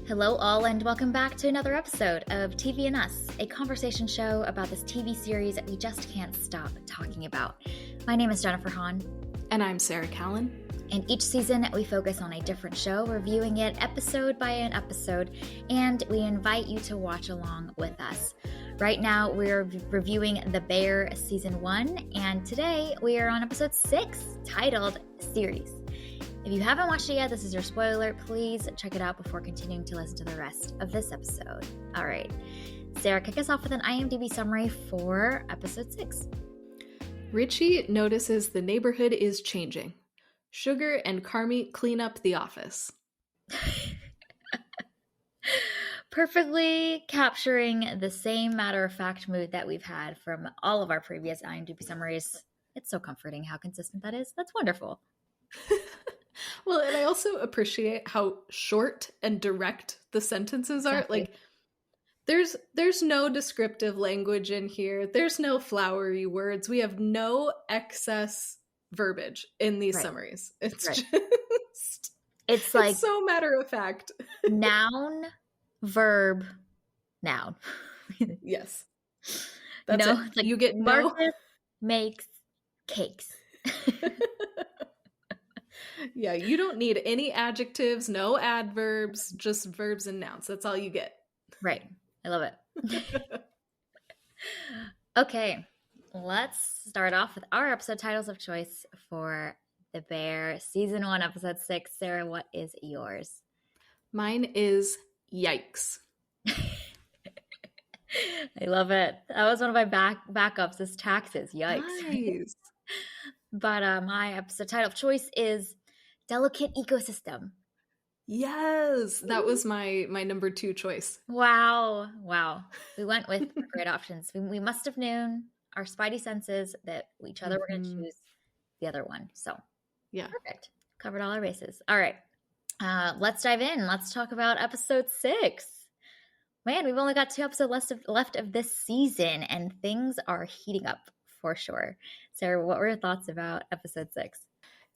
Hello, all, and welcome back to another episode of TV and Us, a conversation show about this TV series that we just can't stop talking about. My name is Jennifer Hahn. And I'm Sarah Callan. And each season, we focus on a different show, reviewing it episode by an episode, and we invite you to watch along with us. Right now, we're reviewing The Bear Season 1, and today we are on episode 6, titled Ceres. If you haven't watched it yet, this is your spoiler. Please check it out before continuing to listen to the rest of this episode. All right. Sarah, kick us off with an IMDb summary for episode 6. Richie notices the neighborhood is changing. Sugar and Carmi clean up the office. Perfectly capturing the same matter-of-fact mood that we've had from all of our previous IMDb summaries. It's so comforting how consistent that is. That's wonderful. Well, and I also appreciate how short and direct the sentences are. Exactly. Like, there's no descriptive language in here. There's no flowery words. We have no excess verbiage in these summaries. It's just... It's like... It's so matter-of-fact. Noun, verb, noun. Yes. That's it. It's like you get no... Marcus makes cakes. Yeah, you don't need any adjectives, no adverbs, just verbs and nouns. That's all you get. Right. I love it. Okay, let's start off with our episode titles of choice for The Bear, Season 1, Episode 6. Sarah, what is yours? Mine is Yikes. I love it. That was one of my backups is taxes. Yikes. Nice. But my episode title of choice is Delicate Ecosystem. Yes, that was my number 2 choice. Wow. We went with great options. We must have known our spidey senses that each other were going to choose the other one. So yeah, perfect. Covered all our bases. All right, let's dive in. Let's talk about episode 6. Man, we've only got 2 episodes left of this season, and things are heating up for sure. Sarah, what were your thoughts about episode 6?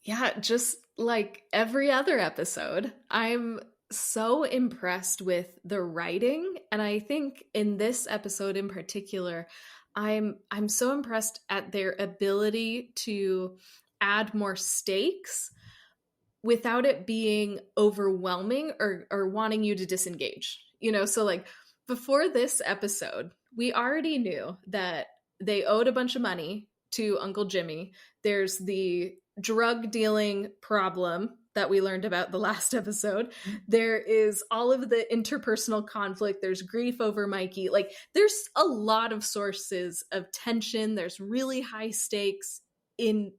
Yeah, just like every other episode, I'm so impressed with the writing. And I think in this episode in particular, I'm so impressed at their ability to add more stakes without it being overwhelming or wanting you to disengage. You know, so like before this episode, we already knew that they owed a bunch of money to Uncle Jimmy. There's the drug dealing problem that we learned about the last episode. There is all of the interpersonal conflict. There's grief over Mikey. Like, there's a lot of sources of tension. There's really high stakes in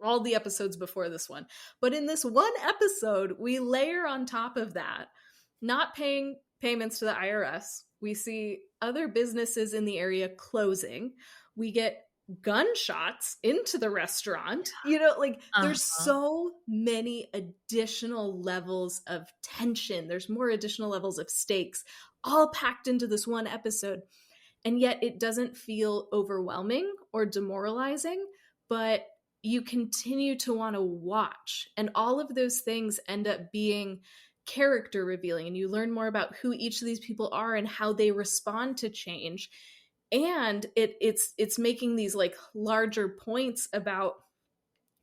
all the episodes before this one. But in this one episode, we layer on top of that, not paying payments to the IRS. We see other businesses in the area closing. We get gunshots into the restaurant. You know, like there's so many additional levels of tension. There's more additional levels of stakes all packed into this one episode. And yet it doesn't feel overwhelming or demoralizing, but you continue to want to watch. And all of those things end up being character revealing, and you learn more about who each of these people are and how they respond to change. And it's making these like larger points about,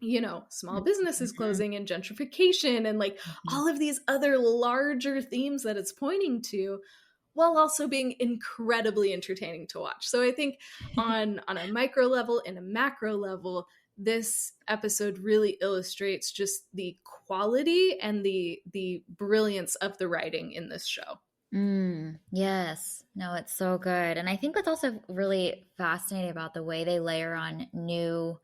you know, small businesses closing and gentrification and like all of these other larger themes that it's pointing to, while also being incredibly entertaining to watch. So I think on a micro level and a macro level, this episode really illustrates just the quality and the brilliance of the writing in this show. Yes. No, it's so good. And I think what's also really fascinating about the way they layer on new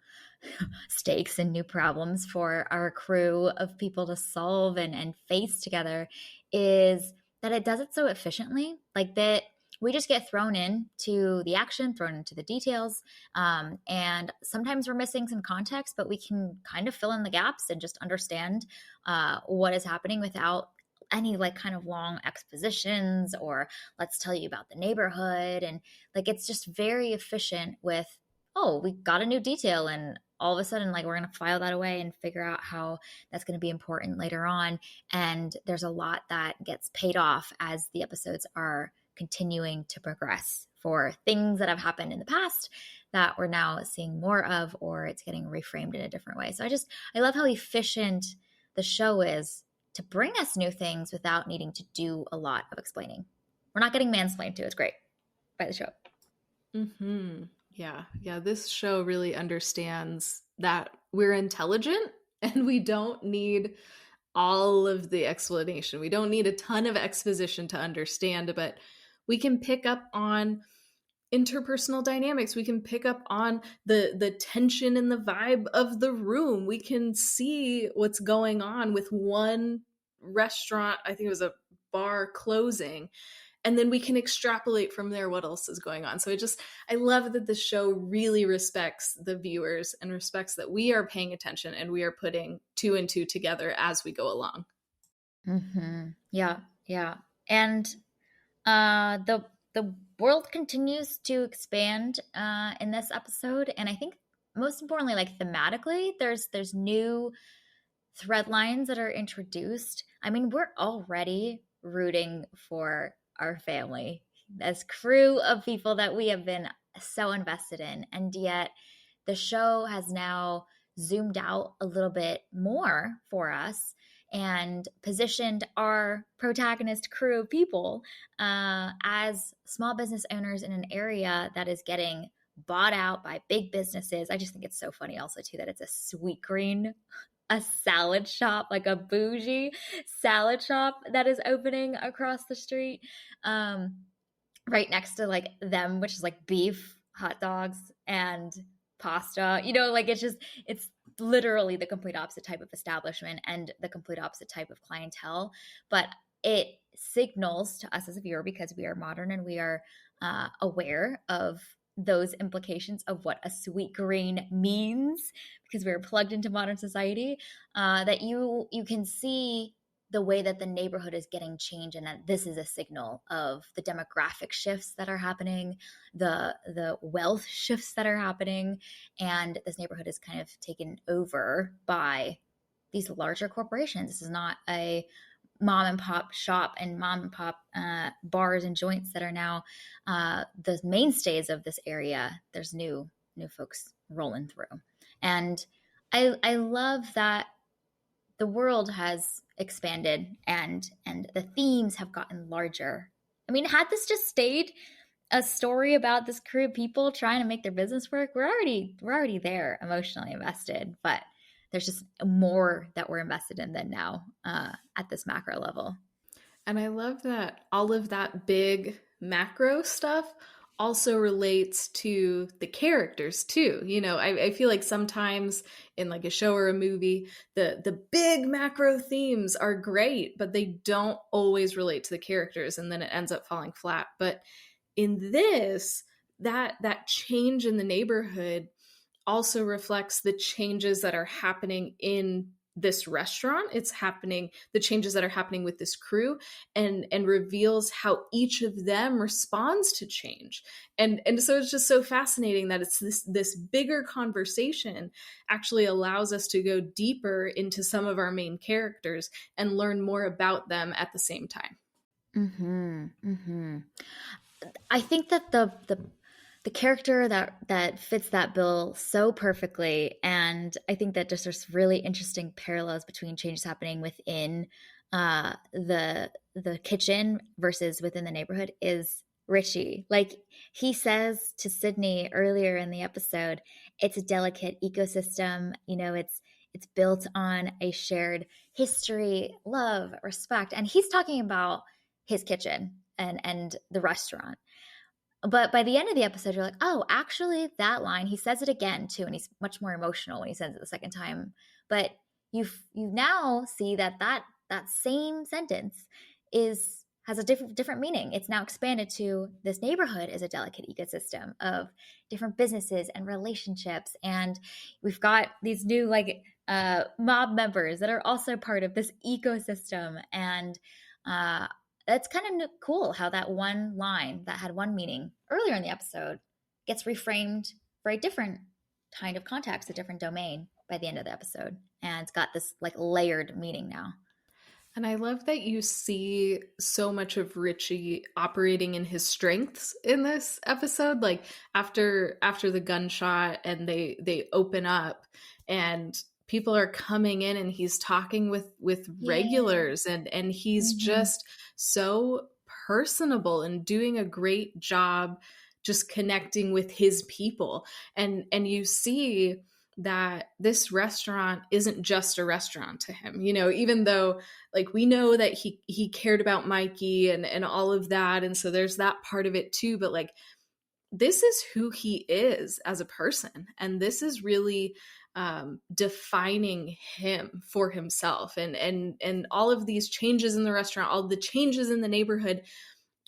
stakes and new problems for our crew of people to solve and face together is that it does it so efficiently. Like that we just get thrown into the action, thrown into the details. And sometimes we're missing some context, but we can kind of fill in the gaps and just understand what is happening without any like kind of long expositions or let's tell you about the neighborhood. And like, it's just very efficient with oh, we got a new detail, and all of a sudden, like, we're going to file that away and figure out how that's going to be important later on. And there's a lot that gets paid off as the episodes are continuing to progress for things that have happened in the past that we're now seeing more of, or it's getting reframed in a different way. So I love how efficient the show is to bring us new things without needing to do a lot of explaining. We're not getting mansplained to. It's great by the show. Mm-hmm. Yeah. Yeah. This show really understands that we're intelligent and we don't need all of the explanation. We don't need a ton of exposition to understand, but we can pick up on interpersonal dynamics. We can pick up on the tension and the vibe of the room. We can see what's going on with one restaurant, I think it was a bar, closing, and then we can extrapolate from there what else is going on. So I love that the show really respects the viewers and respects that we are paying attention and we are putting two and two together as we go along. Yeah, yeah. And the world continues to expand in this episode, and I think most importantly, like thematically, there's new thread lines that are introduced. I mean, we're already rooting for our family, this crew of people that we have been so invested in, and yet the show has now zoomed out a little bit more for us and positioned our protagonist crew of people as small business owners in an area that is getting bought out by big businesses. I just think it's so funny also too that it's a Sweet Green, a salad shop, like a bougie salad shop that is opening across the street, right next to like them, which is like beef, hot dogs, and pasta. Like it's literally the complete opposite type of establishment and the complete opposite type of clientele. But it signals to us as a viewer, because we are modern and we are aware of those implications of what a Sweet Green means, because we're plugged into modern society, that you can see the way that the neighborhood is getting changed, and that this is a signal of the demographic shifts that are happening, the wealth shifts that are happening, and this neighborhood is kind of taken over by these larger corporations. This is not a mom and pop shop and mom and pop bars and joints that are now the mainstays of this area. There's new folks rolling through, and I love that the world has expanded and the themes have gotten larger. I mean, had this just stayed a story about this crew of people trying to make their business work, we're already there, emotionally invested, but there's just more that we're invested in than now at this macro level. And I love that all of that big macro stuff also relates to the characters too. I feel like sometimes in like a show or a movie, the big macro themes are great, but they don't always relate to the characters, and then it ends up falling flat. But in this, that change in the neighborhood also reflects the changes that are happening in this restaurant. It's happening, the changes that are happening with this crew, and reveals how each of them responds to change. And so it's just so fascinating that it's this bigger conversation actually allows us to go deeper into some of our main characters and learn more about them at the same time. I think that the character that fits that bill so perfectly, and I think that just there's really interesting parallels between changes happening within the kitchen versus within the neighborhood, is Richie. Like, he says to Sydney earlier in the episode, it's a delicate ecosystem. It's built on a shared history, love, respect, and he's talking about his kitchen and the restaurant. But by the end of the episode, you're like, oh, actually, that line, he says it again too, and he's much more emotional when he says it the second time. But you now see that same sentence has a different meaning. It's now expanded to, this neighborhood is a delicate ecosystem of different businesses and relationships, and we've got these new mob members that are also part of this ecosystem, and it's kind of cool how that one line that had one meaning earlier in the episode gets reframed very different kind of context, a different domain by the end of the episode. And it's got this like layered meaning now. And I love that you see so much of Richie operating in his strengths in this episode. Like after the gunshot and they open up and people are coming in and he's talking with Yeah. regulars and he's Mm-hmm. just so personable and doing a great job just connecting with his people. And you see that this restaurant isn't just a restaurant to him. You know, even though like we know that he cared about Mikey and all of that, and so there's that part of it too, but like this is who he is as a person, and this is really defining him for himself, and all of these changes in the restaurant, all the changes in the neighborhood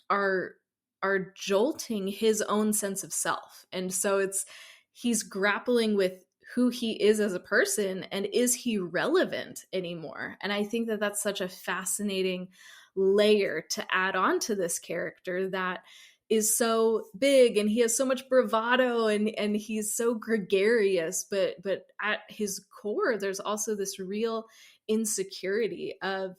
are are jolting his own sense of self. And so it's he's grappling with who he is as a person, and is he relevant anymore? And I think that that's such a fascinating layer to add on to this character that is so big and he has so much bravado and he's so gregarious, but at his core there's also this real insecurity of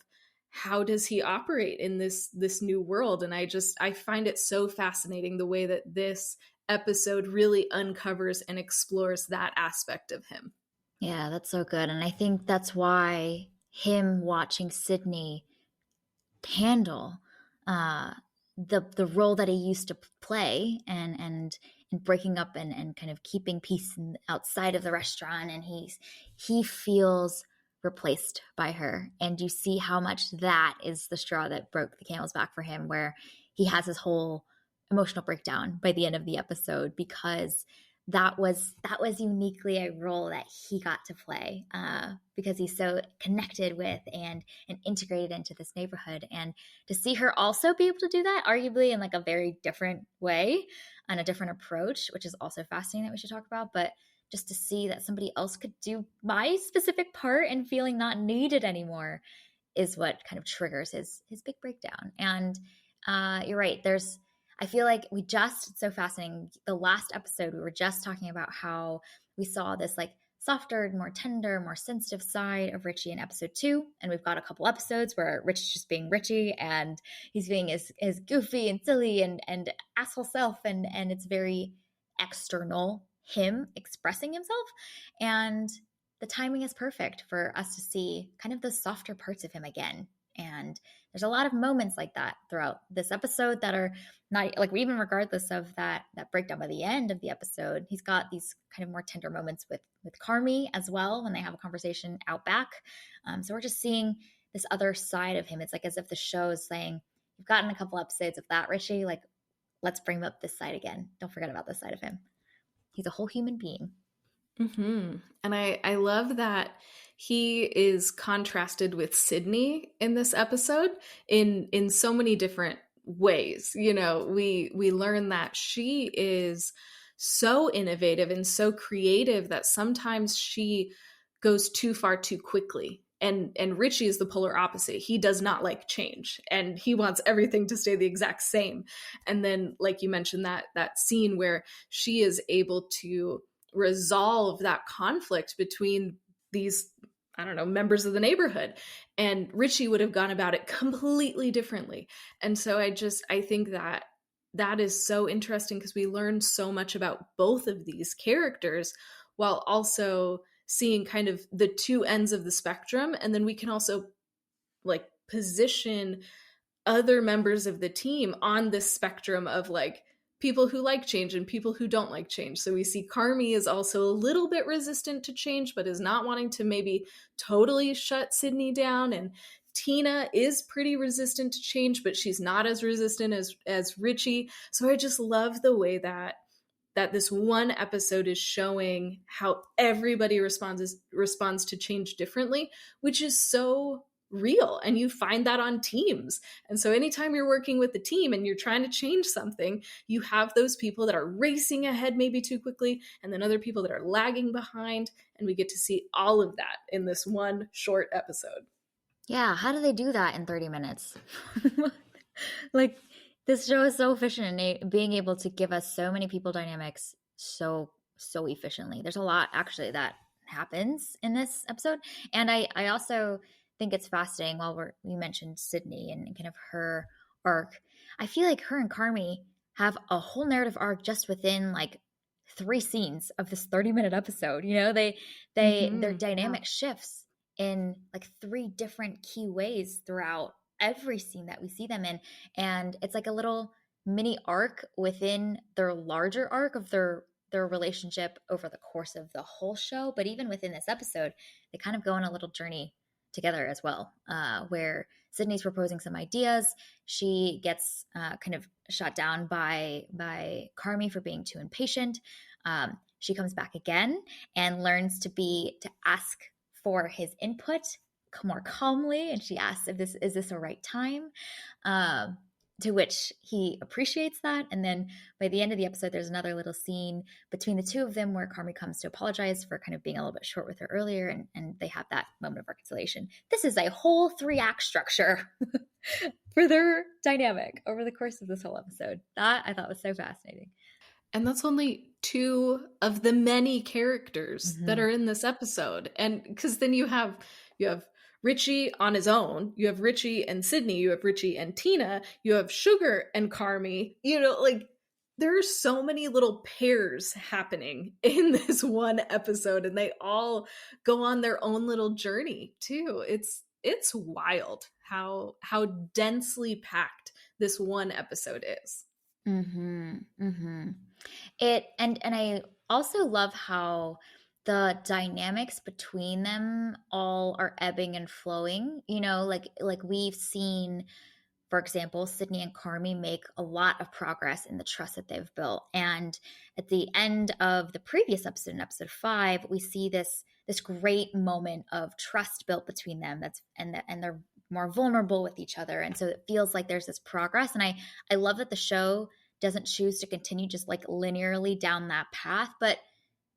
how does he operate in this new world. And I find it so fascinating the way that this episode really uncovers and explores that aspect of him. Yeah, that's so good. And I think that's why him watching Sydney handle uh, the role that he used to play and breaking up and kind of keeping peace outside of the restaurant, and he feels replaced by her, and you see how much that is the straw that broke the camel's back for him, where he has his whole emotional breakdown by the end of the episode because that was uniquely a role that he got to play because he's so connected with and integrated into this neighborhood. And to see her also be able to do that, arguably in like a very different way and a different approach, which is also fascinating that we should talk about. But just to see that somebody else could do my specific part and feeling not needed anymore is what kind of triggers his big breakdown. And you're right. I feel like it's so fascinating. The last episode, we were just talking about how we saw this like softer, more tender, more sensitive side of Richie in episode 2. And we've got a couple episodes where Richie's just being Richie and he's being as goofy and silly and asshole self. And it's very external, him expressing himself. And the timing is perfect for us to see kind of the softer parts of him again. And there's a lot of moments like that throughout this episode that are not like, even regardless of that breakdown by the end of the episode, he's got these kind of more tender moments with Carmi as well when they have a conversation out back. So we're just seeing this other side of him. It's like as if the show is saying, you've gotten a couple episodes of that, Richie, like let's bring up this side again. Don't forget about this side of him. He's a whole human being. And I love that he is contrasted with Sydney in this episode in so many different ways. You know, we learn that she is so innovative and so creative that sometimes she goes too far too quickly. And Richie is the polar opposite. He does not like change and he wants everything to stay the exact same. And then like you mentioned that scene where she is able to resolve that conflict between these, I don't know, members of the neighborhood, and Richie would have gone about it completely differently. And so I think that that is so interesting because we learn so much about both of these characters while also seeing kind of the two ends of the spectrum. And then we can also like position other members of the team on this spectrum of like people who like change and people who don't like change. So we see Carmi is also a little bit resistant to change, but is not wanting to maybe totally shut Sydney down. And Tina is pretty resistant to change, but she's not as resistant as Richie. So I just love the way that this one episode is showing how everybody responds to change differently, which is so real. And you find that on teams. And so anytime you're working with the team and you're trying to change something, you have those people that are racing ahead maybe too quickly, and then other people that are lagging behind. And we get to see all of that in this one short episode. Yeah, how do they do that in 30 minutes? Like, this show is so efficient in being able to give us so many people dynamics so so efficiently. There's a lot actually that happens in this episode. And I also think it's fascinating while we mentioned Sydney and kind of her arc. I feel like her and Carmi have a whole narrative arc just within like 3 scenes of this 30-minute episode. You know, their Yeah. dynamic shifts in like 3 different key ways throughout every scene that we see them in. And it's like a little mini arc within their larger arc of their relationship over the course of the whole show. But even within this episode, they kind of go on a little journey together as well, where Sydney's proposing some ideas. She gets kind of shot down by Carmi for being too impatient. She comes back again and learns to ask for his input more calmly, and she asks if this is a right time. Um, to which he appreciates that. And then by the end of the episode, there's another little scene between the two of them where Carmi comes to apologize for kind of being a little bit short with her earlier, and they have that moment of reconciliation. This is a whole 3 act structure for their dynamic over the course of this whole episode. That I thought was so fascinating. And that's only two of the many characters that Mm-hmm. are in this episode. And because then you have Richie on his own, you have Richie and Sydney, you have Richie and Tina, you have Sugar and Carmi. Like there are so many little pairs happening in this one episode, and they all go on their own little journey too. It's wild how densely packed this one episode is. Mm-hmm. Mm-hmm. And I also love how the dynamics between them all are ebbing and flowing. You know, like we've seen, for example, Sydney and Carmi make a lot of progress in the trust that they've built. And at the end of the previous episode, in episode 5, we see this great moment of trust built between them. And they're more vulnerable with each other. And so it feels like there's this progress. And I love that the show doesn't choose to continue just like linearly down that path, but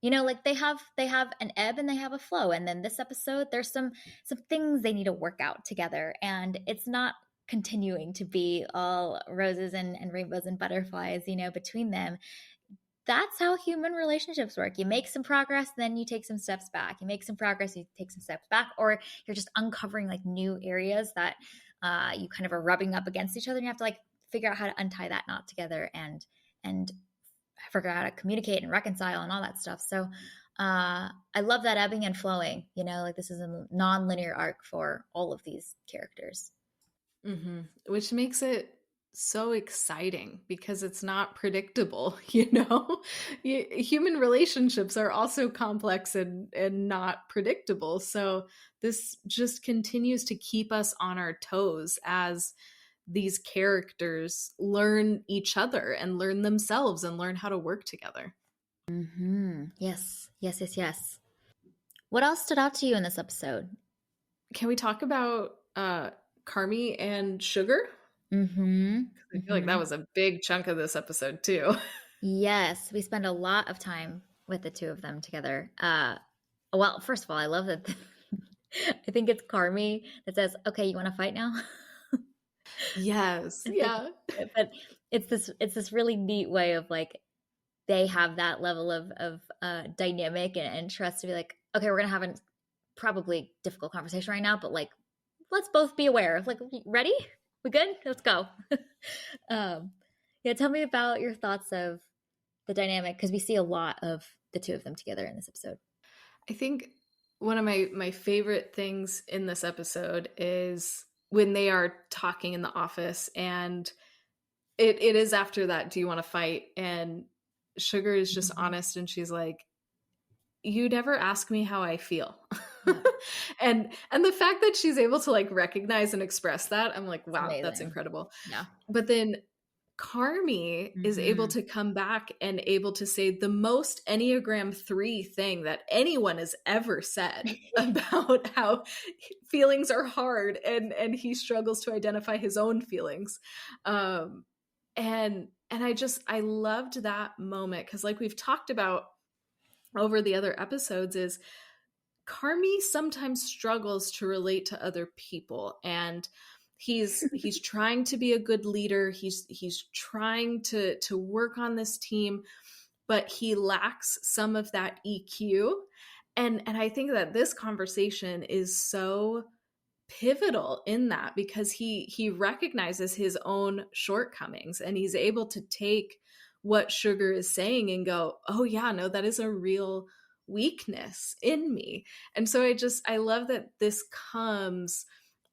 like they have an ebb and they have a flow. And then this episode, there's some things they need to work out together, and it's not continuing to be all roses and rainbows and butterflies between them. That's how human relationships work. You make some progress, then you take some steps back. You make some progress, you take some steps back, or you're just uncovering like new areas that you kind of are rubbing up against each other, and you have to like figure out how to untie that knot together and figure out how to communicate and reconcile and all that stuff. So I love that ebbing and flowing. Like this is a non-linear arc for all of these characters. Which makes it so exciting because it's not predictable, Human relationships are also complex and not predictable. So this just continues to keep us on our toes as these characters learn each other and learn themselves and learn how to work together. Yes, yes, yes, yes. What else stood out to you in this episode? Can we talk about Carmi and Sugar? Mm-hmm. I feel like Mm-hmm. that was a big chunk of this episode too. Yes, we spend a lot of time with the two of them together. Well, first of all, I love that. I think it's Carmi that says, "Okay, you want to fight now?" Yes, And they yeah. but it's this really neat way of like they have that level of dynamic and trust to be like, okay, we're gonna have a probably difficult conversation right now, but like let's both be aware. Like, ready? We good? Let's go. um, yeah, tell me about your thoughts of the dynamic because we see a lot of the two of them together in this episode. I think one of my favorite things in this episode is when they are talking in the office, and it is after that, do you want to fight? And Sugar is just Mm-hmm. honest, and she's like, you never ask me how I feel. Yeah, And the fact that she's able to like recognize and express that, I'm like, it's wow, that's amazing. incredible. Yeah. But then Carmi is able Mm-hmm. to come back and able to say the most Enneagram 3 thing that anyone has ever said about how feelings are hard, and he struggles to identify his own feelings. Um and I loved that moment because like we've talked about over the other episodes is Carmi sometimes struggles to relate to other people, and he's trying to be a good leader. He's trying to work on this team, but he lacks some of that EQ. And I think that this conversation is so pivotal in that, because he recognizes his own shortcomings, and he's able to take what Sugar is saying and go, oh yeah, no, that is a real weakness in me. And so I love that this comes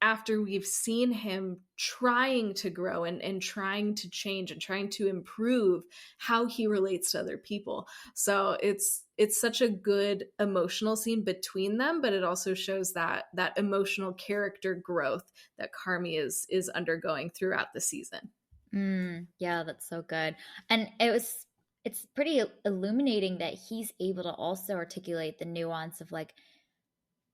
after we've seen him trying to grow and trying to change and trying to improve how he relates to other people. So it's such a good emotional scene between them, but it also shows that emotional character growth that Carmi is undergoing throughout the season. Yeah, that's so good. And it's pretty illuminating that he's able to also articulate the nuance of like,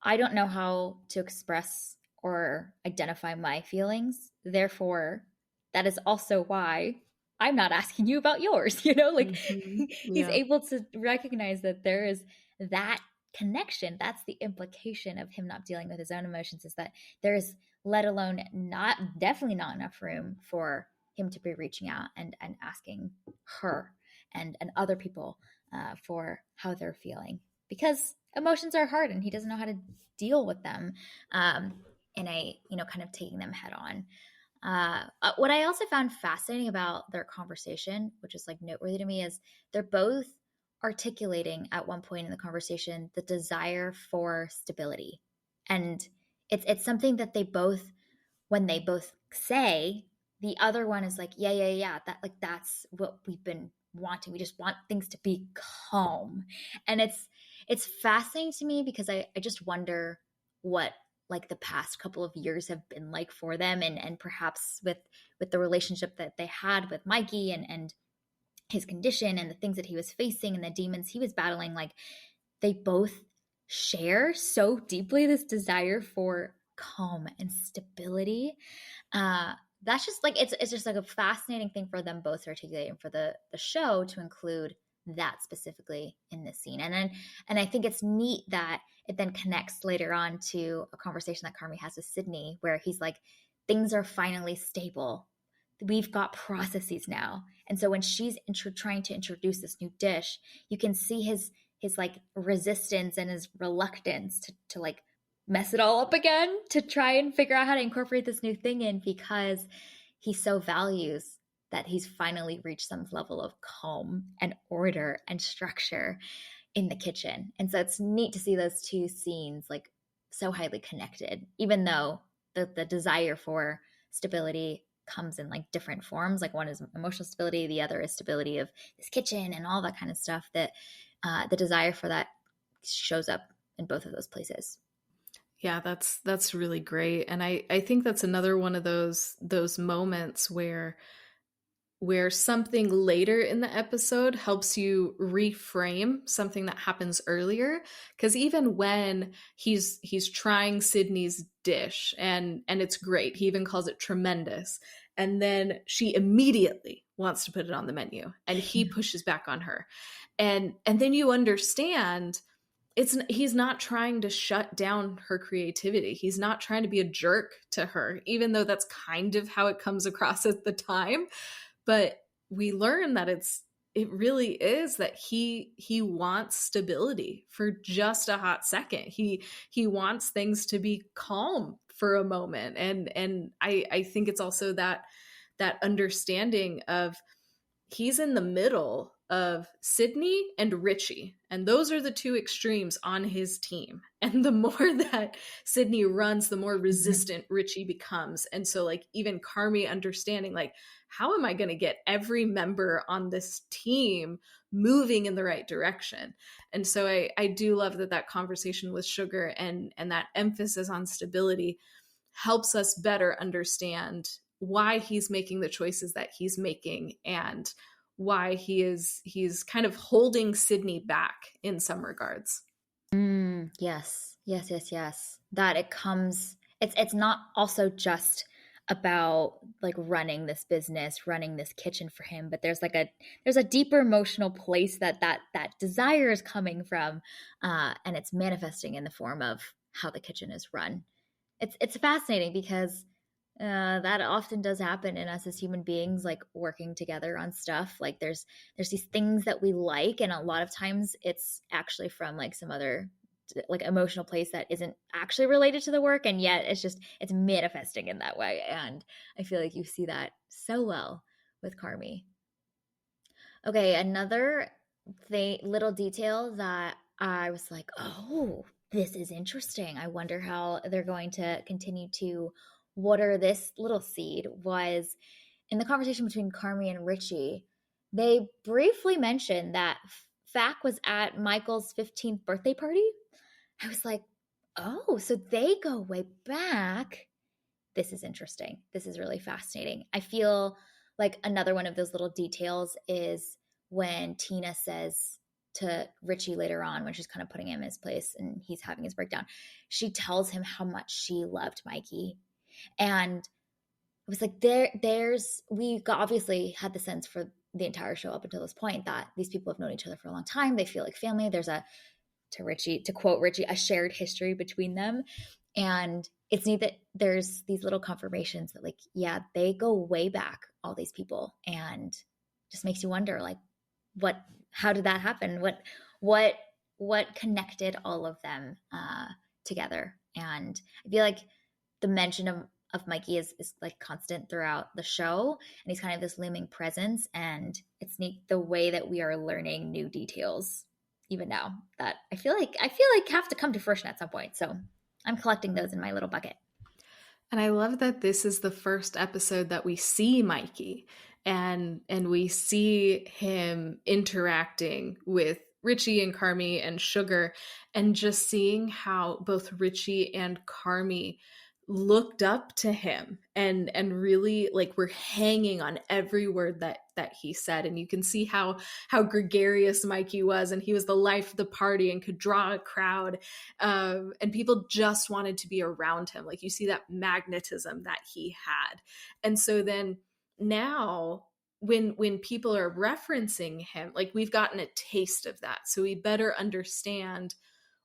I don't know how to express or identify my feelings. Therefore, that is also why I'm not asking you about yours. Like Hmm. he's Yeah. able to recognize that there is that connection. That's the implication of him not dealing with his own emotions, is that there is, let alone definitely not enough room for him to be reaching out and asking her and other people for how they're feeling, because emotions are hard and he doesn't know how to deal with them in a, kind of taking them head on. What I also found fascinating about their conversation, which is like noteworthy to me, is they're both articulating at one point in the conversation the desire for stability. And it's something that they both, when they both say, the other one is like, yeah, that's what we've been wanting. We just want things to be calm. And it's fascinating to me because I just wonder what like the past couple of years have been like for them, and perhaps with the relationship that they had with Mikey and his condition and the things that he was facing and the demons he was battling, like they both share so deeply this desire for calm and stability. That's just like it's just like a fascinating thing for them both to articulate, and for the show to include that specifically in this scene. And I think it's neat that it then connects later on to a conversation that Carmi has with Sydney, where he's like, things are finally stable. We've got processes now. And so when she's trying to introduce this new dish, you can see his like resistance and his reluctance to like mess it all up again, to try and figure out how to incorporate this new thing in, because he so values that he's finally reached some level of calm and order and structure in the kitchen. And so it's neat to see those two scenes like so highly connected, even though the desire for stability comes in like different forms. Like one is emotional stability, the other is stability of this kitchen and all that kind of stuff. That the desire for that shows up in both of those places. Yeah, that's really great. And I think that's another one of those moments where something later in the episode helps you reframe something that happens earlier. Because even when he's trying Sydney's dish, and it's great, he even calls it tremendous, and then she immediately wants to put it on the menu and he pushes back on her, and then you understand he's not trying to shut down her creativity. He's not trying to be a jerk to her, even though that's kind of how it comes across at the time. But we learn that it really is that he wants stability for just a hot second. He wants things to be calm for a moment. And I think it's also that understanding of, he's in the middle of Sydney and Richie. And those are the two extremes on his team. And the more that Sydney runs, the more resistant Richie becomes. And so, like, even Carmi understanding, like, how am I going to get every member on this team moving in the right direction? And so I do love that conversation with Sugar and that emphasis on stability helps us better understand why he's making the choices that he's making, and why he's kind of holding Sydney back in some regards. Yes. That it comes, it's not also just about like running this business, running this kitchen for him, but there's a deeper emotional place that desire is coming from, and it's manifesting in the form of how the kitchen is run. It's fascinating because That often does happen in us as human beings, like working together on stuff. Like there's these things that we like, and a lot of times it's actually from like some other like emotional place that isn't actually related to the work, and yet it's manifesting in that way. And I feel like you see that so well with Carmi. Okay, another little detail that I was like, oh, this is interesting. I wonder how they're going to continue to water this little seed was in the conversation between Carmi and Richie. They briefly mentioned that Fack was at Michael's 15th birthday party. I was like, oh, so they go way back. This is interesting. This is really fascinating. I feel like another one of those little details is when Tina says to Richie later on, when she's kind of putting him in his place and he's having his breakdown, she tells him how much she loved Mikey. And it was like obviously had the sense for the entire show up until this point that these people have known each other for a long time. They feel like family. There's to quote Richie, a shared history between them. And it's neat that there's these little confirmations that, like, yeah, they go way back, all these people, and just makes you wonder, like, how did that happen? What, what connected all of them together? And I feel like the mention of Mikey is like constant throughout the show, and he's kind of this looming presence. And it's neat the way that we are learning new details even now that I feel like have to come to fruition at some point. So I'm collecting those in my little bucket. And I love that this is the first episode that we see Mikey and we see him interacting with Richie and Carmi and Sugar, and just seeing how both Richie and Carmi looked up to him and really like were hanging on every word that he said. And you can see how gregarious Mikey was, and he was the life of the party and could draw a crowd, and people just wanted to be around him. Like, you see that magnetism that he had. And so then now when people are referencing him, like, we've gotten a taste of that, so we better understand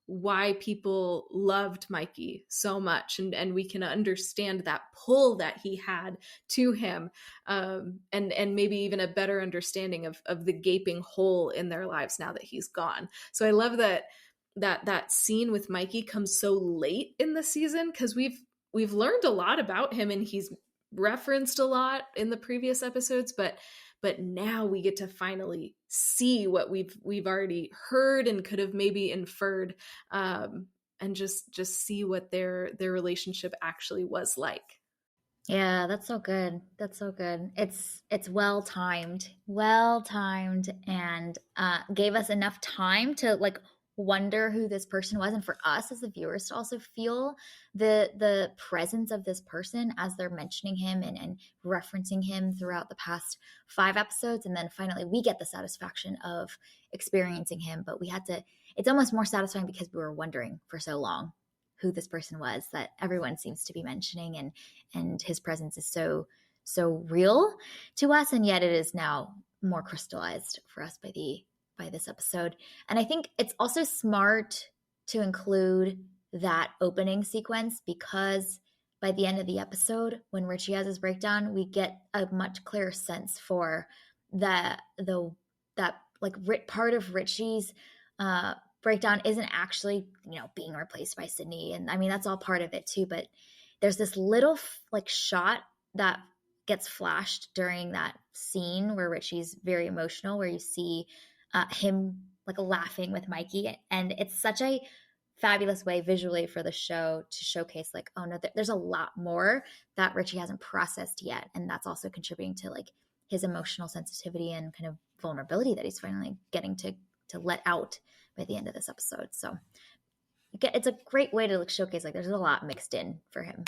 why people loved Mikey so much, and we can understand that pull that he had to him, and maybe even a better understanding of the gaping hole in their lives now that he's gone. So I love that scene with Mikey comes so late in the season, because we've learned a lot about him and he's referenced a lot in the previous episodes, but now we get to finally see what we've already heard and could have maybe inferred, and just see what their relationship actually was like. Yeah, that's so good. That's so good. It's well timed, and gave us enough time to like wonder who this person was, and for us as the viewers to also feel the presence of this person as they're mentioning him and referencing him throughout the past 5 episodes, and then finally we get the satisfaction of experiencing him. But we had to. It's almost more satisfying because we were wondering for so long who this person was that everyone seems to be mentioning, and his presence is so real to us, and yet it is now more crystallized for us by this episode. And I think it's also smart to include that opening sequence, because by the end of the episode, when Richie has his breakdown, we get a much clearer sense for the that like part of Richie's breakdown isn't actually being replaced by Sydney. And I mean, that's all part of it too, but there's this little like shot that gets flashed during that scene where Richie's very emotional, where you see him like laughing with Mikey, and it's such a fabulous way visually for the show to showcase like, oh no, there's a lot more that Richie hasn't processed yet, and that's also contributing to like his emotional sensitivity and kind of vulnerability that he's finally getting to let out by the end of this episode. So it's a great way to like showcase like there's a lot mixed in for him.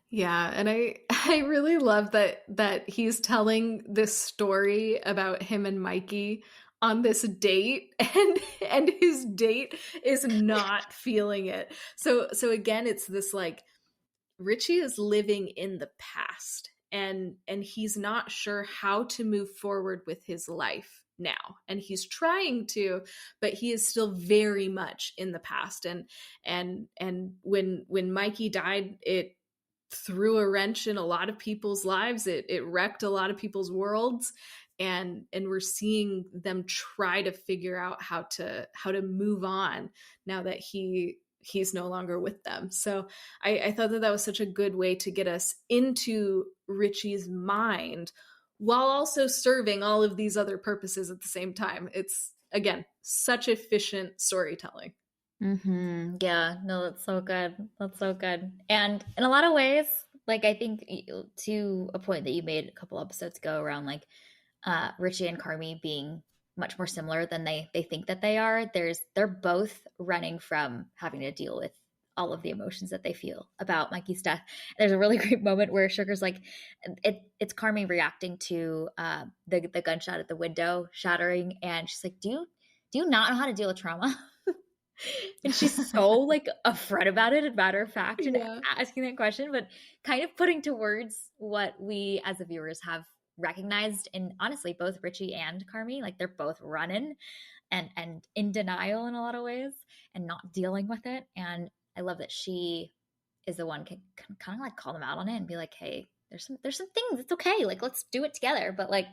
Yeah, and I really love that he's telling this story about him and Mikey on this date, and his date is not feeling it. So again, it's this like, Richie is living in the past, and he's not sure how to move forward with his life now, and he's trying to, but he is still very much in the past. And when Mikey died, it threw a wrench in a lot of people's lives. It wrecked a lot of people's worlds, and we're seeing them try to figure out how to move on now that he's no longer with them. So I thought that that was such a good way to get us into Richie's mind while also serving all of these other purposes at the same time. It's, again, such efficient storytelling. Mm-hmm. Yeah, no, that's so good. That's so good. And in a lot of ways, like I think to a point that you made a couple episodes ago around like Richie and Carmi being much more similar than they think that they are. They're both running from having to deal with all of the emotions that they feel about Mikey's death. There's a really great moment where Sugar's like, it's Carmi reacting to the gunshot at the window shattering, and she's like, do you not know how to deal with trauma? And she's so like upfront about it, and matter of fact, and Yeah. asking that question, but kind of putting to words what we as the viewers have recognized. And honestly, both Richie and Carmi, like they're both running and in denial in a lot of ways and not dealing with it. And I love that she is the one can kind of like call them out on it and be like, hey, there's some things, it's okay, like let's do it together, but like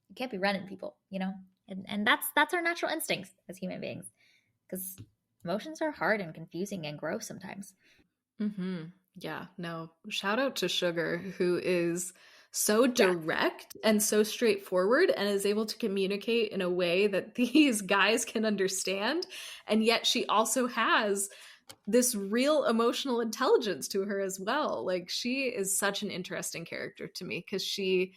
you can't be running people, you know. And that's our natural instincts as human beings, because emotions are hard and confusing and gross sometimes. Mm-hmm. Yeah, no. Shout out to Sugar, who is so Yeah. direct and so straightforward and is able to communicate in a way that these guys can understand. And yet she also has this real emotional intelligence to her as well. Like, she is such an interesting character to me because she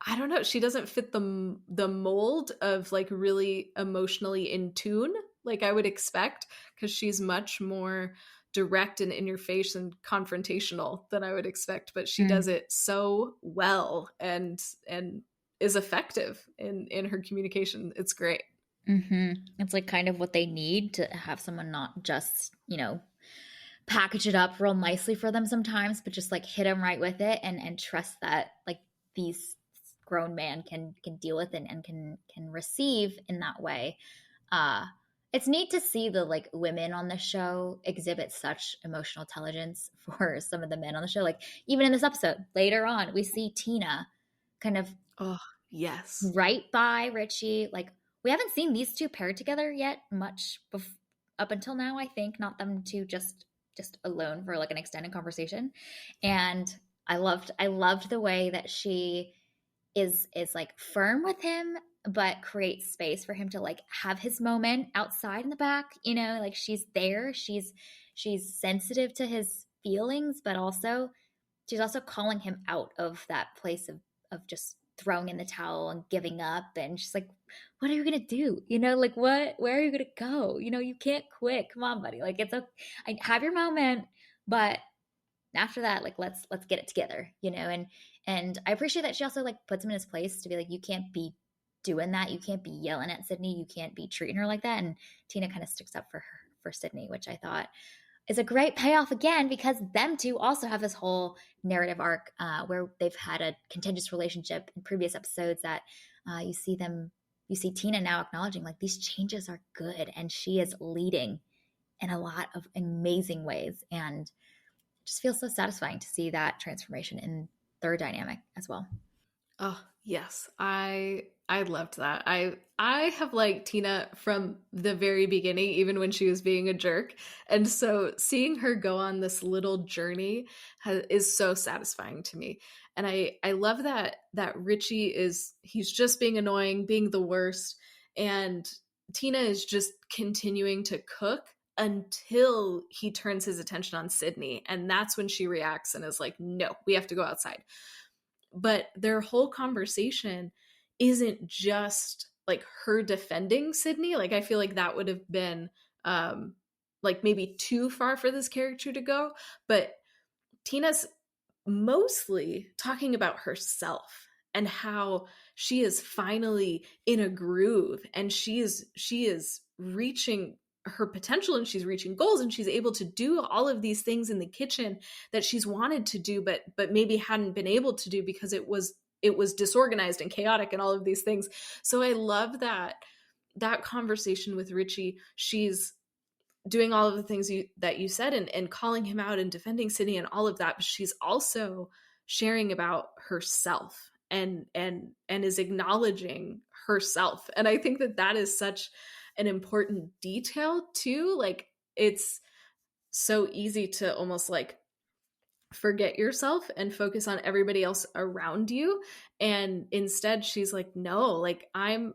I don't know, she doesn't fit the mold of like really emotionally in tune like I would expect, because she's much more direct and in your face and confrontational than I would expect, but she does it so well and is effective in her communication. It's great. Mm-hmm. It's like kind of what they need to have someone not just, package it up real nicely for them sometimes, but just like hit them right with it and trust that like these grown man can deal with it and can receive in that way. Uh it's neat to see the like women on the show exhibit such emotional intelligence for some of the men on the show. Like even in this episode, later on, we see Tina kind of Oh, yes. right by Richie. Like we haven't seen these two paired together yet much up until now. I think not them two just alone for like an extended conversation. And I loved the way that she is like firm with him, but creates space for him to like have his moment outside in the back. Like she's there. She's sensitive to his feelings, but also she's also calling him out of that place of just throwing in the towel and giving up. And she's like, what are you gonna do? Like where are you gonna go? You can't quit. Come on, buddy. Like it's okay. I have your moment, but after that, like let's get it together. And I appreciate that she also like puts him in his place to be like, you can't be doing that. You can't be yelling at Sydney. You can't be treating her like that. And Tina kind of sticks up for Sydney, which I thought is a great payoff again, because them two also have this whole narrative arc where they've had a contentious relationship in previous episodes that you see Tina now acknowledging like these changes are good, and she is leading in a lot of amazing ways, and it just feels so satisfying to see that transformation in their dynamic as well. Oh, yes. I loved that. I have liked Tina from the very beginning, even when she was being a jerk. And so seeing her go on this little journey is so satisfying to me. And I love that Richie he's just being annoying, being the worst, and Tina is just continuing to cook until he turns his attention on Sydney, and that's when she reacts and is like, "No, we have to go outside." But their whole conversation isn't just like her defending Sydney. Like I feel like that would have been like maybe too far for this character to go, but Tina's mostly talking about herself and how she is finally in a groove, and she is reaching her potential, and she's reaching goals, and she's able to do all of these things in the kitchen that she's wanted to do but maybe hadn't been able to do because it was disorganized and chaotic and all of these things. So I love that conversation with Richie. She's doing all of the things that you said, and calling him out and defending Sydney and all of that, but she's also sharing about herself and is acknowledging herself. And I think that that is such an important detail too. Like, it's so easy to almost like forget yourself and focus on everybody else around you, and instead she's like, no, like I'm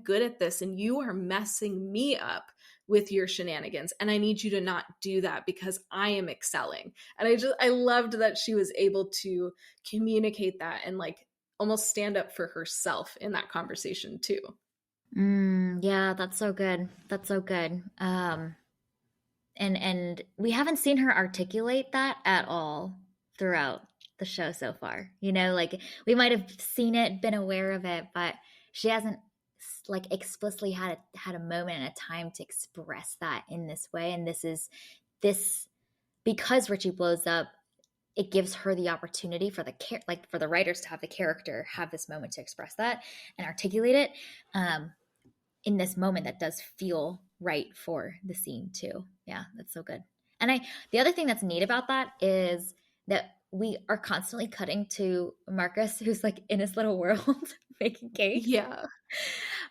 good at this and you are messing me up with your shenanigans, and I need you to not do that because I am excelling. And I loved that she was able to communicate that and like almost stand up for herself in that conversation too. Yeah, that's so good. That's so good. And we haven't seen her articulate that at all throughout the show so far. You know, like we might have seen it, been aware of it, but she hasn't like explicitly had a moment and a time to express that in this way. And this because Richie blows up, it gives her the opportunity for like for the writers to have the character have this moment to express that and articulate it. In this moment that does feel right for the scene too. Yeah, that's so good. And the other thing that's neat about that is that we are constantly cutting to Marcus, who's like in his little world making cakes. Yeah.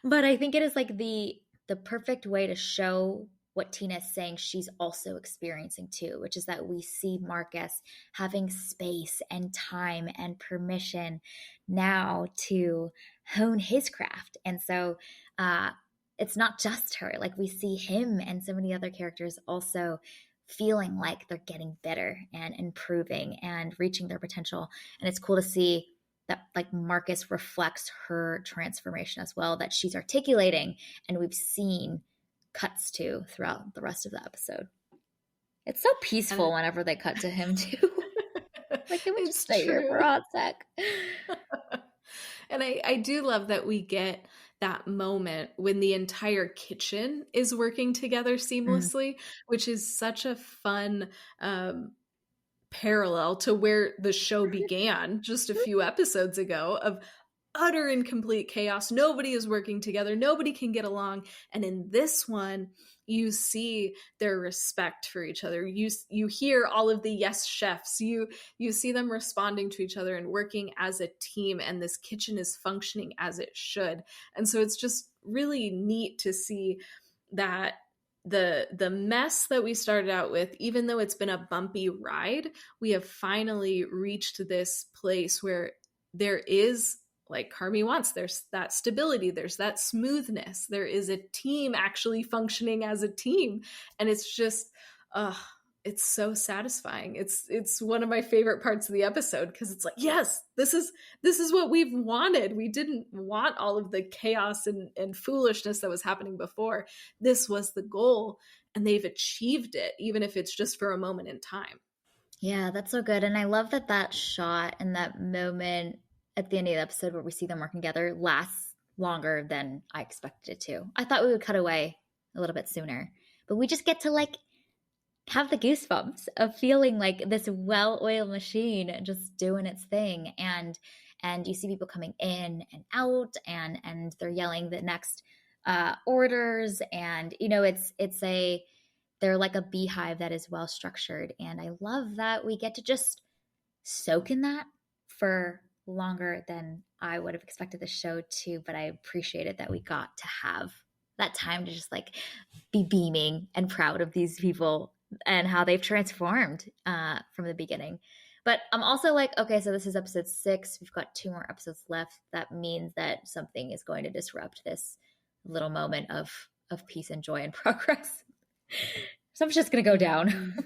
But I think it is like the perfect way to show what Tina is saying she's also experiencing too, which is that we see Marcus having space and time and permission now to hone his craft. And so it's not just her. Like we see him and so many other characters also feeling like they're getting better and improving and reaching their potential. And it's cool to see that like Marcus reflects her transformation as well, that she's articulating and we've seen cuts to throughout the rest of the episode. It's so peaceful And whenever they cut to him too. Like, can we just it's stay here for a true. hot sec? And I do love that we get that moment when the entire kitchen is working together Mm. seamlessly, which is such a fun parallel to where the show began just a few episodes ago, of utter and complete chaos. Nobody is working together. Nobody can get along. And in this one, you see their respect for each other. You hear all of the yes chefs. You see them responding to each other and working as a team. And this kitchen is functioning as it should. And so it's just really neat to see that the mess that we started out with, even though it's been a bumpy ride, we have finally reached this place where there is, like Carmi wants, there's that stability, there's that smoothness, there is a team actually functioning as a team. And it's just it's so satisfying. It's one of my favorite parts of the episode, because it's like, yes, this is what we've wanted. We didn't want all of the chaos and foolishness that was happening before. This was the goal, and they've achieved it, even if it's just for a moment in time. Yeah, that's so good. And I love that that shot and that moment at the end of the episode where we see them working together lasts longer than I expected it to. I thought we would cut away a little bit sooner, but we just get to like have the goosebumps of feeling like this well-oiled machine just doing its thing. And you see people coming in and out, and they're yelling the next orders. And you know, they're like a beehive that is well structured. And I love that we get to just soak in that for longer than I would have expected the show to. But I appreciated that we got to have that time to just like be beaming and proud of these people and how they've transformed from the beginning. But I'm also like, okay, so this is episode 6. We've got 2 more episodes left. That means that something is going to disrupt this little moment of peace and joy and progress. Something's just gonna go down.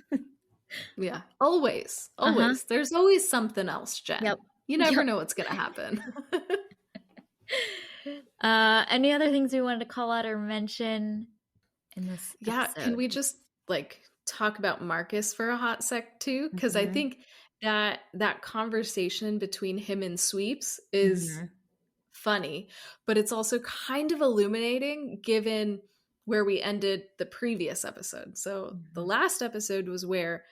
Yeah, always, Uh-huh. always. There's always something else, Jen. Yep. You never Yep. know what's going to happen. Any other things we wanted to call out or mention in this Yeah, can episode? we just like talk about Marcus for a hot sec too? Because I Mm-hmm. think that conversation between him and Sweeps is Mm-hmm. funny, but it's also kind of illuminating given where we ended the previous episode. So the Mm-hmm. last episode was where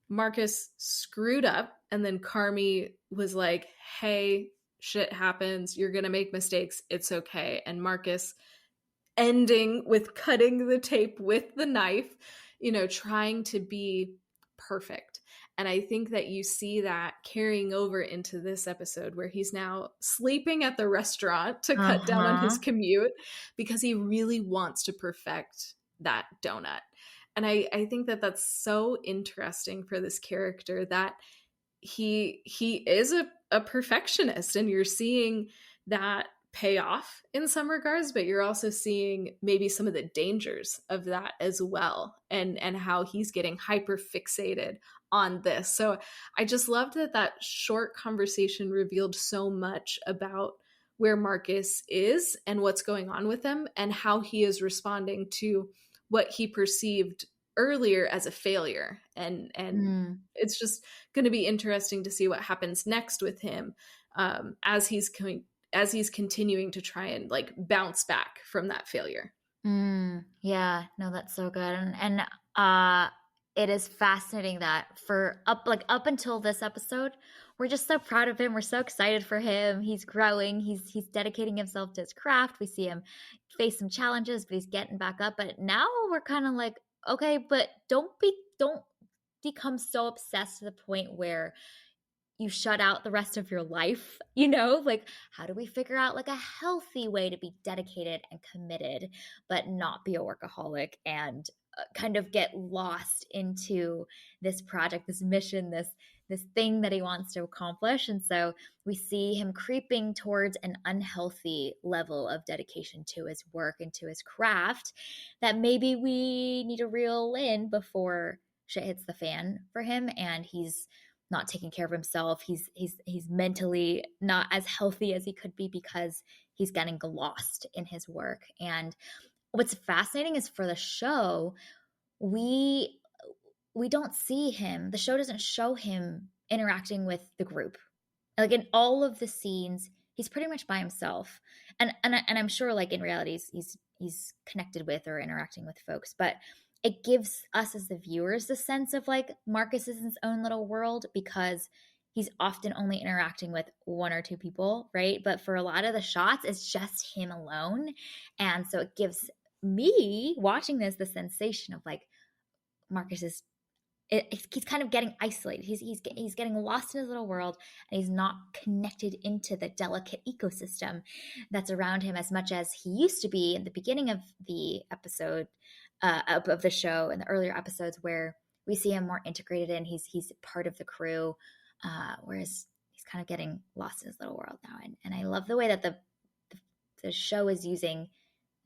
Marcus screwed up, and then Carmi was like, hey, shit happens. You're going to make mistakes. It's okay. And Marcus ending with cutting the tape with the knife trying to be perfect. And I think that you see that carrying over into this episode where he's now sleeping at the restaurant to cut down on his Uh-huh. commute because he really wants to perfect that donut. And I think that that's so interesting for this character, that he is a perfectionist, and you're seeing that pay off in some regards, but you're also seeing maybe some of the dangers of that as well, and how he's getting hyper fixated on this. So I just loved that that short conversation revealed so much about where Marcus is and what's going on with him, and how he is responding to what he perceived earlier as a failure. And Mm. it's just going to be interesting to see what happens next with him, as he's continuing to try and like bounce back from that failure. Yeah, no, that's so good. And it is fascinating that for up until this episode, we're just so proud of him. We're so excited for him. He's growing. He's dedicating himself to his craft. We see him face some challenges, but he's getting back up. But now we're kind of like, okay, but don't become so obsessed to the point where you shut out the rest of your life, like how do we figure out like a healthy way to be dedicated and committed but not be a workaholic and kind of get lost into this project, this mission, this thing that he wants to accomplish. And so we see him creeping towards an unhealthy level of dedication to his work and to his craft that maybe we need to reel in before shit hits the fan for him and he's not taking care of himself. He's mentally not as healthy as he could be because he's getting lost in his work. And what's fascinating is for the show, we we don't see him. The show doesn't show him interacting with the group. Like in all of the scenes, he's pretty much by himself. And I'm sure like in reality he's connected with or interacting with folks, but it gives us as the viewers the sense of like Marcus is in his own little world because he's often only interacting with one or two people, right? But for a lot of the shots, it's just him alone. And so it gives me watching this the sensation of like Marcus is he's kind of getting isolated. He's getting lost in his little world, and he's not connected into the delicate ecosystem that's around him as much as he used to be in the beginning of the episode of the show, in the earlier episodes where we see him more integrated in. He's part of the crew, whereas he's kind of getting lost in his little world now. And I love the way that the show is using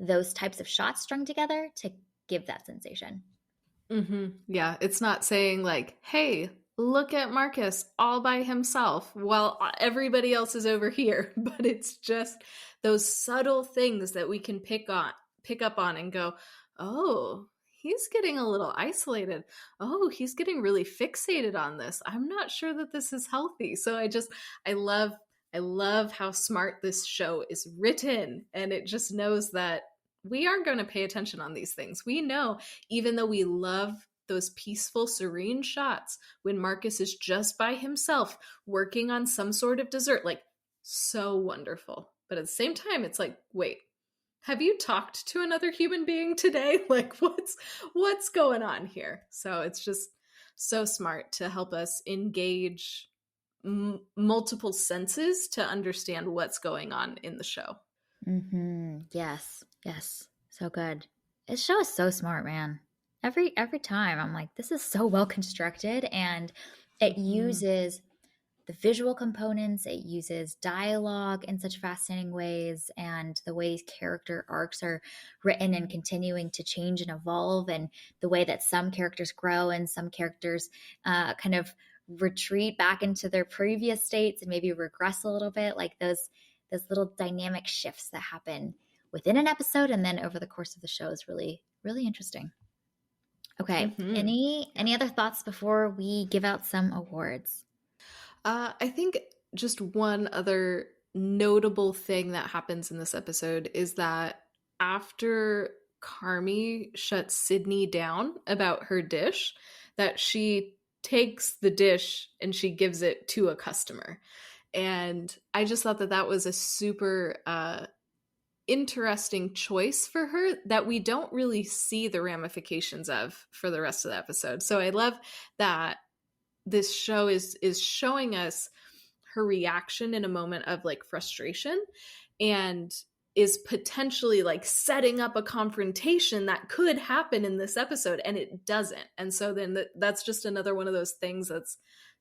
those types of shots strung together to give that sensation. Yeah, it's not saying like, "Hey, look at Marcus all by himself while everybody else is over here," but it's just those subtle things that we can pick up on and go, "Oh, he's getting a little isolated. Oh, he's getting really fixated on this. I'm not sure that this is healthy." So I love how smart this show is written, and it just knows that we are going to pay attention on these things. We know, even though we love those peaceful, serene shots when Marcus is just by himself working on some sort of dessert, like so wonderful. But at the same time, it's like, wait, have you talked to another human being today? Like what's going on here? So it's just so smart to help us engage multiple senses to understand what's going on in the show. Yes. Yes. So good. This show is so smart, man. Every time I'm like, this is so well constructed and it Mhm. uses the visual components, it uses dialogue in such fascinating ways, and the way these character arcs are written and continuing to change and evolve, and the way that some characters grow and some characters kind of retreat back into their previous states and maybe regress a little bit, like those little dynamic shifts that happen within an episode and then over the course of the show is really really interesting. Okay, Mhm. any other thoughts before we give out some awards? I think just one other notable thing that happens in this episode is that after Carmi shuts Sydney down about her dish, that she takes the dish and she gives it to a customer. And I just thought that that was a super interesting choice for her that we don't really see the ramifications of for the rest of the episode. So I love that this show is showing us her reaction in a moment of like frustration, and is potentially like setting up a confrontation that could happen in this episode, and it doesn't. And so then that's just another one of those things that's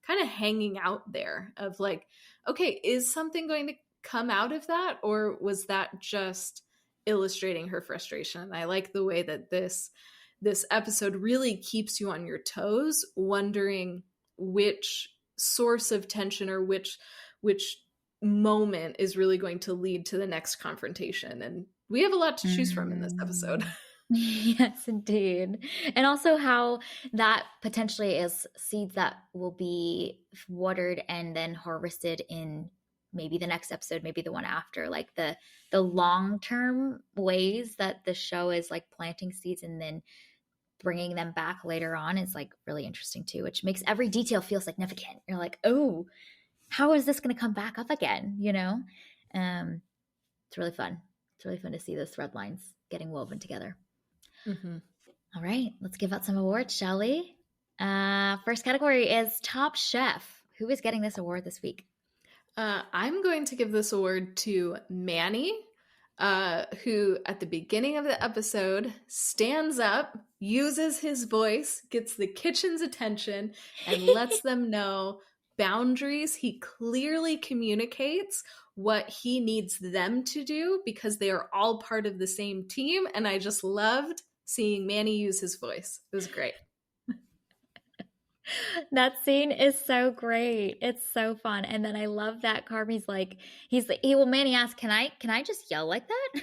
kind of hanging out there of like, okay, is something going to come out of that, or was that just illustrating her frustration? And I like the way that this episode really keeps you on your toes, wondering which source of tension or which moment is really going to lead to the next confrontation. And we have a lot to choose from in this episode. Mm. Yes, indeed. And also how that potentially is seeds that will be watered and then harvested in maybe the next episode, maybe the one after. Like the long-term ways that the show is like planting seeds and then bringing them back later on is like really interesting too, which makes every detail feel significant. You're like, oh, how is this going to come back up again? You know, it's really fun. It's really fun to see those thread lines getting woven together. Mm-hmm. All right, let's give out some awards, shall we? First category is Top Chef. Who is getting this award this week? I'm going to give this award to Manny, who at the beginning of the episode stands up, uses his voice, gets the kitchen's attention, and lets them know boundaries. He clearly communicates what he needs them to do because they are all part of the same team. And I just loved seeing Manny use his voice. It was great. That scene is so great. It's so fun. And then I love that Carby's like, well, Manny asks, can I just yell like that?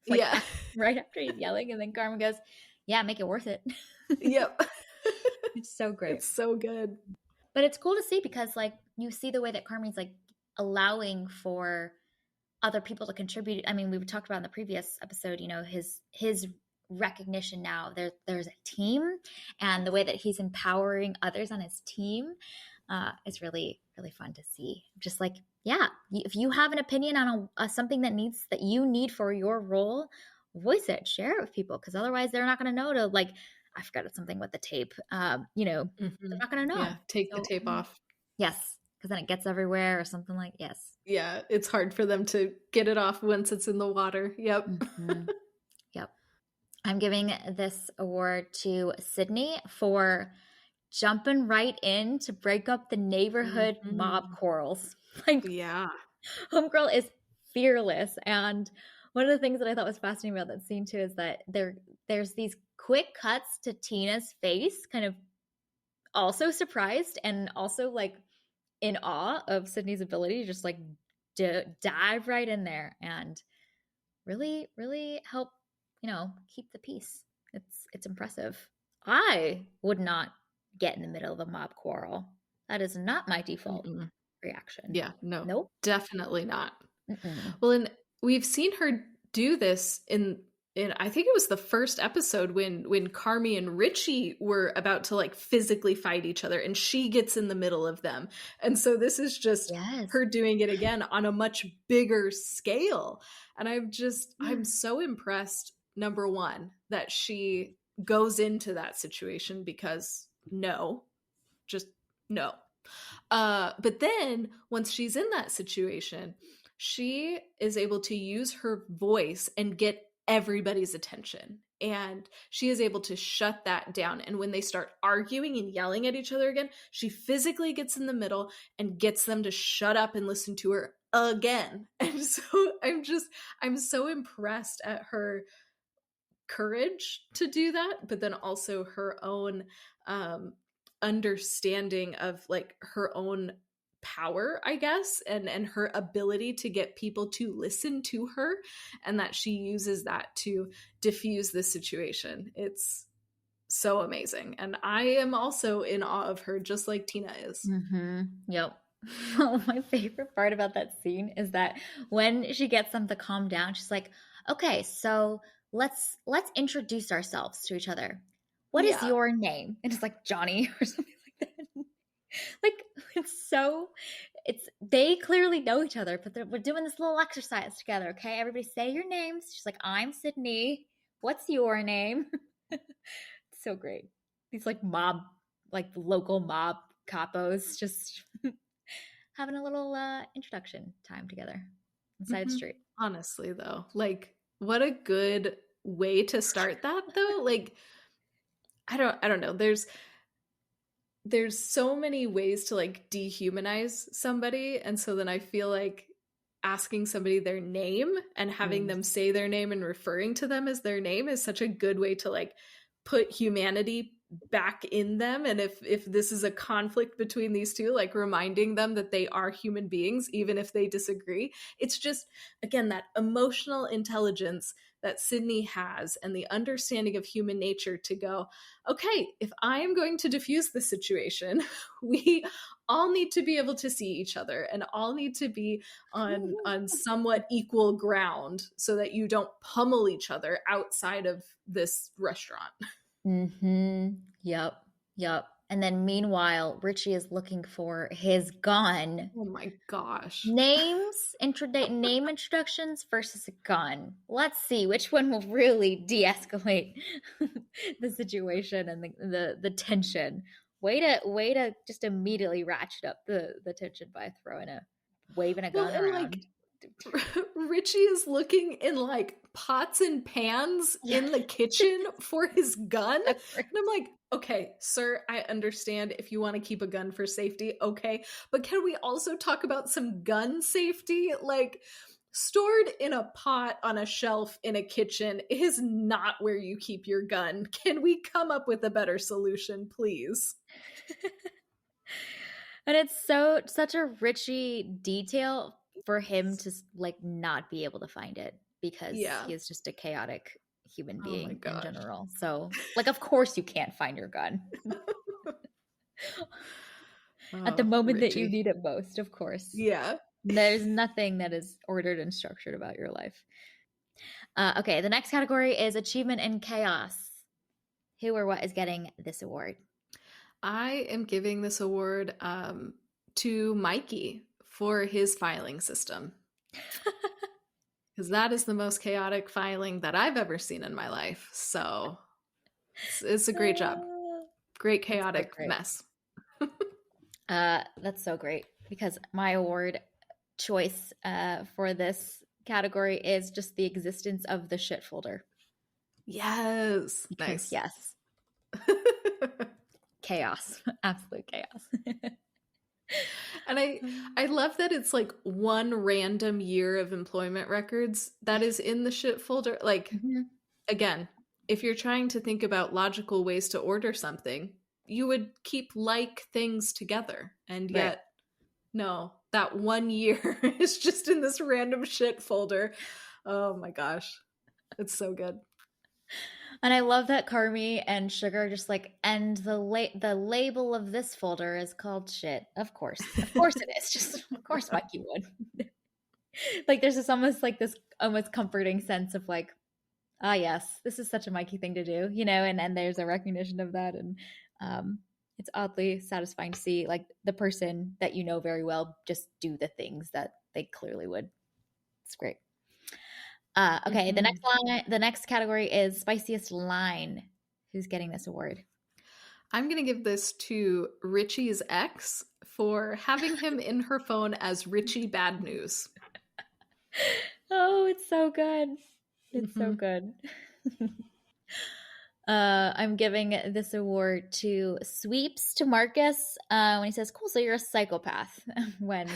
Like, yeah. Right after he's yelling. And then Carmen goes, yeah, make it worth it. Yep. It's so great. It's so good. But it's cool to see because like you see the way that Carmen's like allowing for other people to contribute. I mean, we talked about in the previous episode, you know, his recognition now there's a team, and the way that he's empowering others on his team is really, really fun to see. Just like, yeah, if you have an opinion on something that you need for your role, voice it, share it with people, because otherwise they're not going to know to like, I forgot something with the tape, you know, they're not going to know. Yeah, take the tape off. Yes, because then it gets everywhere or something like, yes. Yeah, it's hard for them to get it off once it's in the water. Yep. Mm-hmm. Yep. I'm giving this award to Sydney for jumping right in to break up the neighborhood mob quarrels. Like, yeah, homegirl is fearless. And one of the things that I thought was fascinating about that scene too is that there's these quick cuts to Tina's face, kind of also surprised and also like in awe of Sydney's ability to just like dive right in there and really, really help, you know, keep the peace. It's impressive. I would not get in the middle of a mob quarrel. That is not my default reaction. Yeah, no. Nope. Definitely not. Mm-mm. Well, and we've seen her do this in I think it was the first episode when Carmi and Richie were about to like physically fight each other, and she gets in the middle of them. And so this is just her doing it again on a much bigger scale. And I'm so impressed, number one, that she goes into that situation because just no. But then once she's in that situation, she is able to use her voice and get everybody's attention. And she is able to shut that down. And when they start arguing and yelling at each other again, she physically gets in the middle and gets them to shut up and listen to her again. And so I'm so impressed at her courage to do that, but then also her own understanding of like her own power, I guess, and her ability to get people to listen to her, and that she uses that to diffuse the situation. It's so amazing. And I am also in awe of her, just like Tina is. Mm-hmm. Yep. Well, my favorite part about that scene is that when she gets them to calm down, she's like, okay, so let's introduce ourselves to each other. What is your name? And it's like Johnny or something like that. Like, it's so they clearly know each other, but we're doing this little exercise together, okay? Everybody say your names. She's like, I'm Sydney. What's your name? So great. These like mob, like local mob capos just having a little introduction time together inside the Mhm. street. Honestly, though, like, what a good way to start that, though. Like, I don't know. There's so many ways to like dehumanize somebody, and so then I feel like asking somebody their name and having Mm. them say their name and referring to them as their name is such a good way to like put humanity back in them. And if this is a conflict between these two, like reminding them that they are human beings even if they disagree. It's just, again, that emotional intelligence that Sydney has and the understanding of human nature to go, okay, if I am going to diffuse the situation, we all need to be able to see each other and all need to be on somewhat equal ground so that you don't pummel each other outside of this restaurant. Mm-hmm. Yep. Yep. And then meanwhile, Richie is looking for his gun. Oh my gosh. Name introductions versus a gun. Let's see which one will really de-escalate the situation and the tension. Way to just immediately ratchet up the tension by waving a Well, gun and like around. Richie is looking in like pots and pans Yeah. in the kitchen for his gun. So And I'm like, okay, sir, I understand if you want to keep a gun for safety. Okay. But can we also talk about some gun safety? Like, stored in a pot on a shelf in a kitchen is not where you keep your gun. Can we come up with a better solution, please? And it's such a Richie detail for him to like not be able to find it because Yeah. he is just a chaotic human Oh my being in gosh. general. So, like, of course you can't find your gun at the Oh, moment that you Richie. need it most, of course. Yeah. There's nothing that is ordered and structured about your life. Okay, the next category is achievement in chaos. Who or what is getting this award? I am giving this award to Mikey for his filing system because that is the most chaotic filing that I've ever seen in my life. So it's a great job. Great That's so chaotic great. mess. That's so great because my award choice for this category is just the existence of the shit folder. Yes. Because, Nice. yes, chaos, absolute chaos. And I love that it's like one random year of employment records that is in the shit folder. Like, Mhm. again, if you're trying to think about logical ways to order something, you would keep like things together. And Right. yet, no, that 1 year is just in this random shit folder. Oh my gosh. It's so good. And I love that Carmi and Sugar just like, and the label of this folder is called shit. Of course it is. Just of course, Mikey would. Like, there's this almost comforting sense of like, ah, yes, this is such a Mikey thing to do, and there's a recognition of that, and um, it's oddly satisfying to see like the person that you know very well just do the things that they clearly would. It's great. Okay, Mhm. the next category is spiciest line. Who's getting this award? I'm going to give this to Richie's ex for having him in her phone as Richie Bad News. Oh, it's so good. It's so Mhm. good. I'm giving this award to Sweeps to Marcus when he says, "Cool, so you're a psychopath." When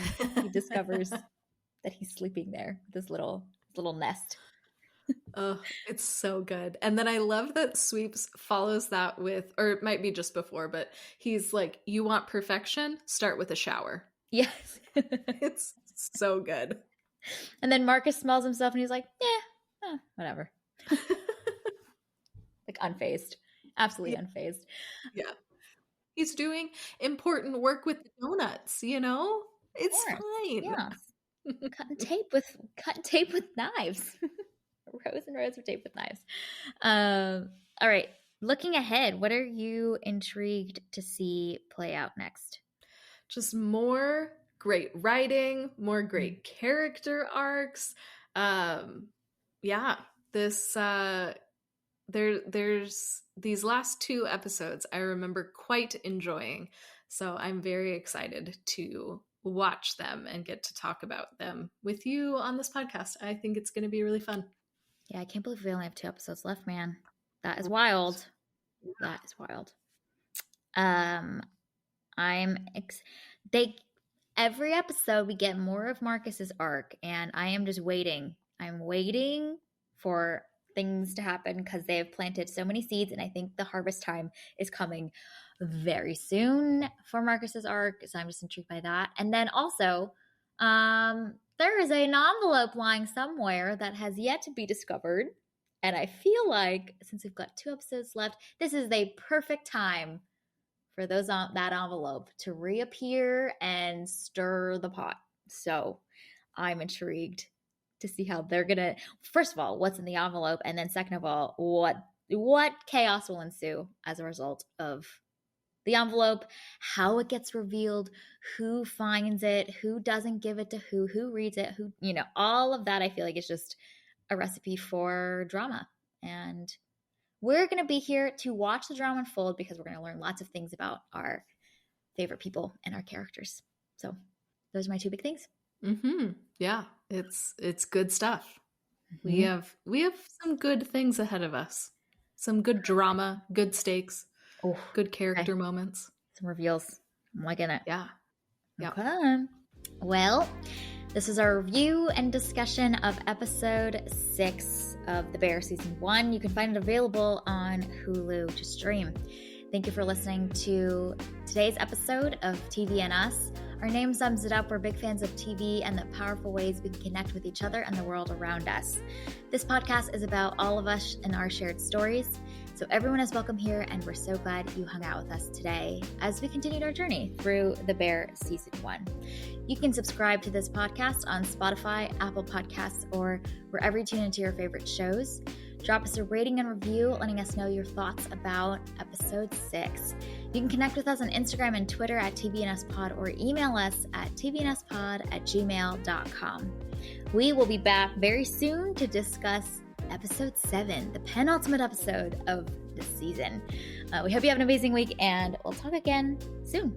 he discovers that he's sleeping there with his little nest. Oh, it's so good. And then I love that Sweeps follows that with, or it might be just before, but he's like, you want perfection? Start with a shower. Yes. It's so good. And then Marcus smells himself and he's like, "Yeah, whatever." Like unfazed, absolutely Yeah. unfazed. Yeah. He's doing important work with the donuts, you know? Of It's course, fine. yes. Cutting tape with knives. Rows and rows of tape with knives. All right. Looking ahead, what are you intrigued to see play out next? Just more great writing, more great character arcs. Yeah, this there's these last two episodes I remember quite enjoying. So I'm very excited to watch them and get to talk about them with you on this podcast. I think it's going to be really fun. Yeah, I can't believe we only have 2 episodes left, man. That is wild. That is wild. I'm they every episode we get more of Marcus's arc, and I am just waiting. I'm waiting for things to happen because they have planted so many seeds, and I think the harvest time is coming very soon for Marcus's arc. So I'm just intrigued by that. And then also, there is an envelope lying somewhere that has yet to be discovered. And I feel like since we've got 2 episodes left, this is the perfect time for those on that envelope to reappear and stir the pot. So I'm intrigued to see how they're gonna, first of all, what's in the envelope, and then second of all, what chaos will ensue as a result of the envelope, how it gets revealed, who finds it, who doesn't give it to who reads it, who, all of that. I feel like it's just a recipe for drama. And we're going to be here to watch the drama unfold because we're going to learn lots of things about our favorite people and our characters. So those are my two big things. Yeah, it's good stuff. We have some good things ahead of us. Some good drama, good stakes, good character moments. Some reveals. I'm liking it. Yeah. Okay. Well, this is our review and discussion of episode 6 of The Bear Season 1. You can find it available on Hulu to stream. Thank you for listening to today's episode of TV and Us. Our name sums it up. We're big fans of TV and the powerful ways we can connect with each other and the world around us. This podcast is about all of us and our shared stories. So everyone is welcome here, and we're so glad you hung out with us today as we continued our journey through The Bear Season 1. You can subscribe to this podcast on Spotify, Apple Podcasts, or wherever you tune into your favorite shows. Drop us a rating and review, letting us know your thoughts about episode 6. You can connect with us on Instagram and Twitter at TVNSPod, or email us at tvnspod@gmail.com. We will be back very soon to discuss episode 7, the penultimate episode of this season. We hope you have an amazing week, and we'll talk again soon.